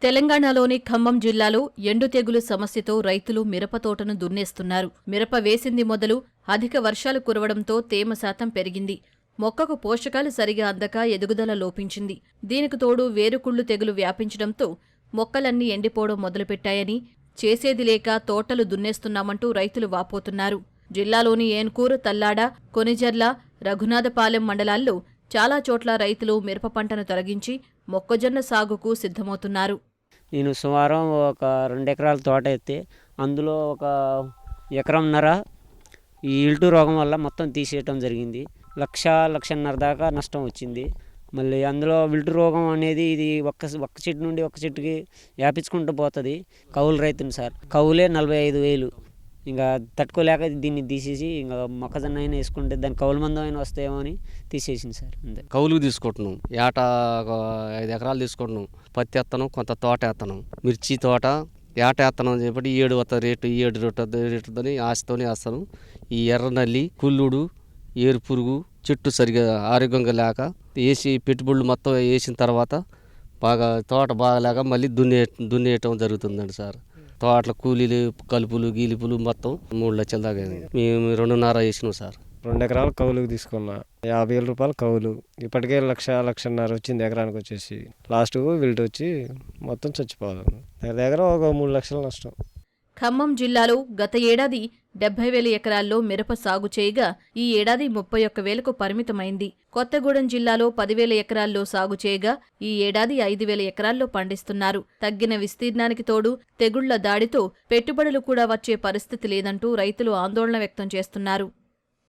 తెలంగాణలోని ఖమ్మం జిల్లాలో ఎండు తెగులు సమస్యతో రైతులు మిరప తోటను దున్నేస్తున్నారు. మిరప వేసింది మొదలు అధిక వర్షాలు కురవడంతో తేమ శాతం పెరిగింది. మొక్కకు పోషకాలు సరిగా అందక ఎదుగుదల లోపించింది. దీనికి తోడు వేరుకుళ్ళు తెగులు వ్యాపించడంతో మొక్కలన్నీ ఎండిపోవడం మొదలుపెట్టాయని, చేసేది లేక తోటలు దున్నేస్తున్నామంటూ రైతులు వాపోతున్నారు. జిల్లాలోని ఏన్కూరు, తల్లాడ, కొనిజర్ల, రఘునాథపాలెం మండలాల్లో చాలా చోట్ల రైతులు మిరప పంటను తొలగించి మొక్కజొన్న సాగుకు సిద్ధమవుతున్నారు. నేను సుమారు ఒక 2 ఎకరాల తోట ఎత్తే అందులో ఒక 1.5 ఎకరం ఈ ఇల్టు రోగం వల్ల మొత్తం తీసేయటం జరిగింది. 1,00,000-1,50,000 దాకా నష్టం వచ్చింది. మళ్ళీ అందులో విల్టు రోగం అనేది ఇది ఒక్క చెట్టు నుండి ఒక చెట్టుకి వ్యాపించుకుంటూ పోతుంది. కౌలు రైతుని సార్, కౌలే 45,000. ఇంకా తట్టుకోలేక దీన్ని తీసేసి ఇంకా మొక్కజొన్న అయినా వేసుకుంటే దాని కౌలు మందం అయినా వస్తాయేమో అని తీసేసింది సార్. అంతే. కౌలుకు తీసుకుంటున్నాం. ఏటా 5 ఎకరాలు తీసుకుంటున్నాం. పత్తి వేస్తున్నాం, కొంత తోట వేస్తున్నాం. మిర్చి తోట ఏట వేస్తున్నాం చెప్పి 7 వస్తుంది రేటు, 7 రేటుతోని ఆశతోనే వేస్తాను. ఈ ఎర్ర నల్లి, కుళ్ళుడు, ఏరు పురుగు, చెట్టు సరిగా ఆరోగ్యంగా లేక వేసి పెట్టుబడులు మొత్తం వేసిన తర్వాత తోట బాగలేక మళ్ళీ దున్నేయటం జరుగుతుందండి సార్. తోటల కూలీలు, కలుపులు, గీలుపులు మొత్తం 3 లక్షల దాకా మేము 2.5 వేసినాం సార్. 2 ఎకరాలు కౌలుకు తీసుకున్నా. 50,000 రూపాయలు కౌలు. ఇప్పటికే 1,00,000-1,50,000 వచ్చింది ఎకరానికి వచ్చేసి. లాస్ట్కు విల్ట్ వచ్చి మొత్తం చచ్చిపోవాలి. దగ్గర ఒక 3 లక్షల నష్టం. ఖమ్మం జిల్లాలో గత ఏడాది 70,000 ఎకరాల్లో మిరప సాగు చేయగా ఈ ఏడాది 31,000కు పరిమితమైంది. కొత్తగూడెం జిల్లాలో 10,000 ఎకరాల్లో సాగు చేయగా ఈ ఏడాది 5,000 ఎకరాల్లో పండిస్తున్నారు. తగ్గిన విస్తీర్ణానికి తోడు తెగుళ్ల దాడితో పెట్టుబడులు కూడా వచ్చే పరిస్థితి లేదంటూ రైతులు ఆందోళన వ్యక్తం చేస్తున్నారు.